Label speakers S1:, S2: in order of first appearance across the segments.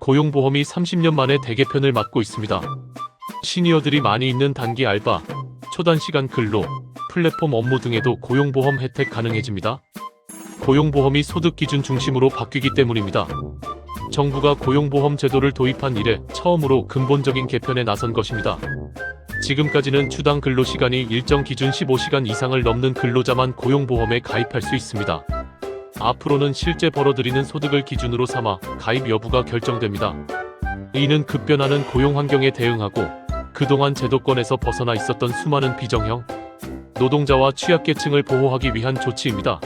S1: 고용보험이 30년 만에 대개편을 맞고 있습니다. 시니어들이 많이 있는 단기 알바, 초단시간 근로, 플랫폼 업무 등에도 고용보험 혜택 가능해집니다. 고용보험이 소득 기준 중심으로 바뀌기 때문입니다. 정부가 고용보험 제도를 도입한 이래 처음으로 근본적인 개편에 나선 것입니다. 지금까지는 주당 근로시간이 일정 기준 15시간 이상을 넘는 근로자만 고용보험에 가입할 수 있습니다. 앞으로는 실제 벌어들이는 소득을 기준으로 삼아 가입 여부가 결정됩니다. 이는 급변하는 고용 환경에 대응하고 그동안 제도권에서 벗어나 있었던 수많은 비정형 노동자와 취약계층을 보호하기 위한 조치입니다.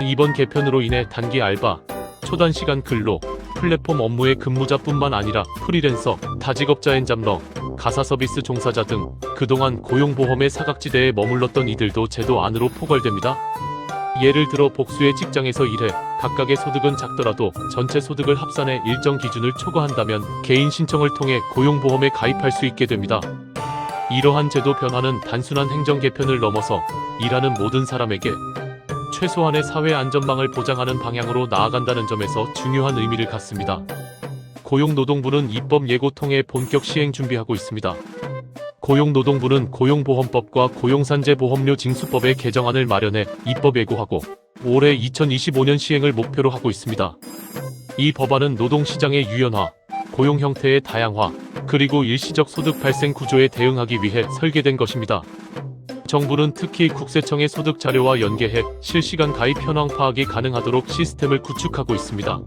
S1: 이번 개편으로 인해 단기 알바, 초단시간 근로, 플랫폼 업무의 근무자뿐만 아니라 프리랜서, 다직업자 엔잡러, 가사서비스 종사자 등 그동안 고용보험의 사각지대에 머물렀던 이들도 제도 안으로 포괄됩니다. 예를 들어 복수의 직장에서 일해 각각의 소득은 작더라도 전체 소득을 합산해 일정 기준을 초과한다면 개인 신청을 통해 고용보험에 가입할 수 있게 됩니다. 이러한 제도 변화는 단순한 행정 개편을 넘어서 일하는 모든 사람에게 최소한의 사회 안전망을 보장하는 방향으로 나아간다는 점에서 중요한 의미를 갖습니다. 고용노동부는 입법 예고 통해 본격 시행 준비하고 있습니다. 고용노동부는 고용보험법과 고용산재보험료 징수법의 개정안을 마련해 입법 예고하고 올해 2025년 시행을 목표로 하고 있습니다. 이 법안은 노동시장의 유연화, 고용 형태의 다양화, 그리고 일시적 소득 발생 구조에 대응하기 위해 설계된 것입니다. 정부는 특히 국세청의 소득 자료와 연계해 실시간 가입 현황 파악이 가능하도록 시스템을 구축하고 있습니다.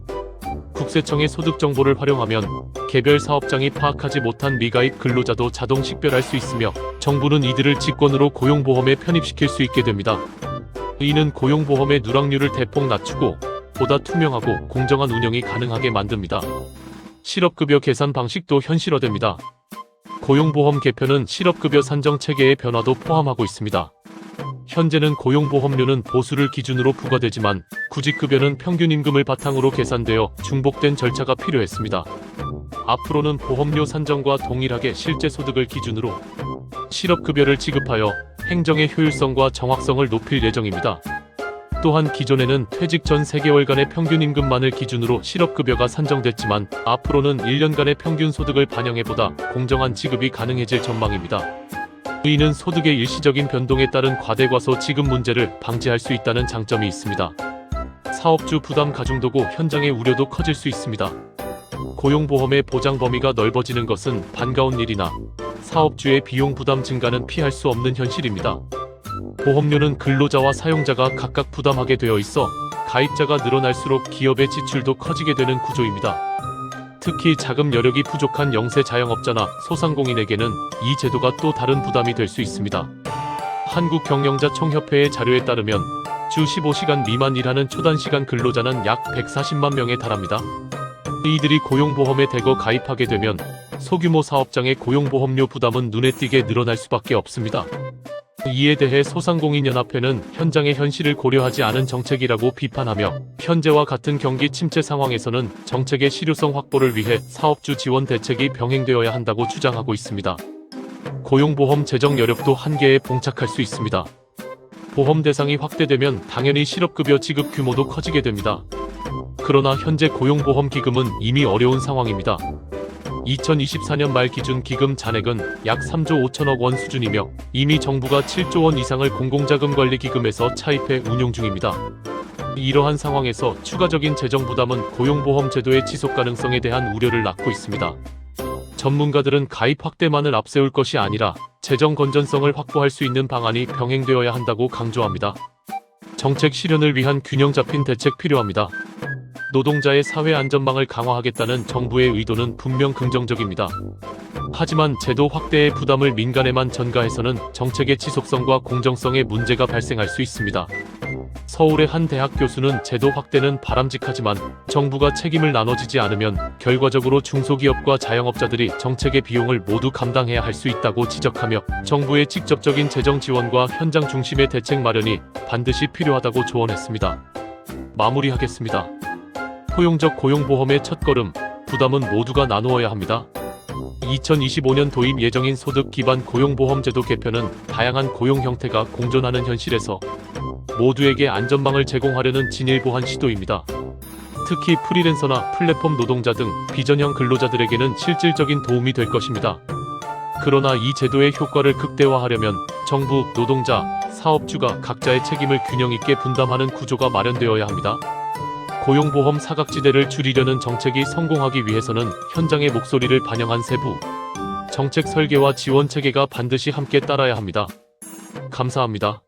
S1: 국세청의 소득 정보를 활용하면 개별 사업장이 파악하지 못한 미가입 근로자도 자동 식별할 수 있으며 정부는 이들을 직권으로 고용보험에 편입시킬 수 있게 됩니다. 이는 고용보험의 누락률을 대폭 낮추고 보다 투명하고 공정한 운영이 가능하게 만듭니다. 실업급여 계산 방식도 현실화됩니다. 고용보험 개편은 실업급여 산정 체계의 변화도 포함하고 있습니다. 현재는 고용보험료는 보수를 기준으로 부과되지만 구직급여는 평균 임금을 바탕으로 계산되어 중복된 절차가 필요했습니다. 앞으로는 보험료 산정과 동일하게 실제 소득을 기준으로 실업급여를 지급하여 행정의 효율성과 정확성을 높일 예정입니다. 또한 기존에는 퇴직 전 3개월간의 평균 임금만을 기준으로 실업급여가 산정됐지만 앞으로는 1년간의 평균 소득을 반영해보다 공정한 지급이 가능해질 전망입니다. 이는 소득의 일시적인 변동에 따른 과대과소 지급 문제를 방지할 수 있다는 장점이 있습니다. 사업주 부담 가중도고 현장의 우려도 커질 수 있습니다. 고용보험의 보장 범위가 넓어지는 것은 반가운 일이나 사업주의 비용 부담 증가는 피할 수 없는 현실입니다. 보험료는 근로자와 사용자가 각각 부담하게 되어 있어 가입자가 늘어날수록 기업의 지출도 커지게 되는 구조입니다. 특히 자금 여력이 부족한 영세 자영업자나 소상공인에게는 이 제도가 또 다른 부담이 될 수 있습니다. 한국경영자총협회의 자료에 따르면 주 15시간 미만 일하는 초단시간 근로자는 약 140만 명에 달합니다. 이들이 고용보험에 대거 가입하게 되면 소규모 사업장의 고용보험료 부담은 눈에 띄게 늘어날 수밖에 없습니다. 이에 대해 소상공인연합회는 현장의 현실을 고려하지 않은 정책이라고 비판하며 현재와 같은 경기 침체 상황에서는 정책의 실효성 확보를 위해 사업주 지원 대책이 병행되어야 한다고 주장하고 있습니다. 고용보험 재정 여력도 한계에 봉착할 수 있습니다. 보험 대상이 확대되면 당연히 실업급여 지급 규모도 커지게 됩니다. 그러나 현재 고용보험 기금은 이미 어려운 상황입니다. 2024년 말 기준 기금 잔액은 약 3조 5천억 원 수준이며 이미 정부가 7조 원 이상을 공공자금관리기금에서 차입해 운용 중입니다. 이러한 상황에서 추가적인 재정 부담은 고용보험 제도의 지속 가능성에 대한 우려를 낳고 있습니다. 전문가들은 가입 확대만을 앞세울 것이 아니라 재정 건전성을 확보할 수 있는 방안이 병행되어야 한다고 강조합니다. 정책 실현을 위한 균형 잡힌 대책 필요합니다. 노동자의 사회 안전망을 강화하겠다는 정부의 의도는 분명 긍정적입니다. 하지만 제도 확대의 부담을 민간에만 전가해서는 정책의 지속성과 공정성에 문제가 발생할 수 있습니다. 서울의 한 대학 교수는 제도 확대는 바람직하지만 정부가 책임을 나눠지지 않으면 결과적으로 중소기업과 자영업자들이 정책의 비용을 모두 감당해야 할 수 있다고 지적하며 정부의 직접적인 재정 지원과 현장 중심의 대책 마련이 반드시 필요하다고 조언했습니다. 마무리하겠습니다. 포용적 고용보험의 첫걸음, 부담은 모두가 나누어야 합니다. 2025년 도입 예정인 소득 기반 고용보험제도 개편은 다양한 고용 형태가 공존하는 현실에서 모두에게 안전망을 제공하려는 진일보한 시도입니다. 특히 프리랜서나 플랫폼 노동자 등 비전형 근로자들에게는 실질적인 도움이 될 것입니다. 그러나 이 제도의 효과를 극대화하려면 정부, 노동자, 사업주가 각자의 책임을 균형 있게 분담하는 구조가 마련되어야 합니다. 고용보험 사각지대를 줄이려는 정책이 성공하기 위해서는 현장의 목소리를 반영한 세부 정책 설계와 지원 체계가 반드시 함께 따라야 합니다. 감사합니다.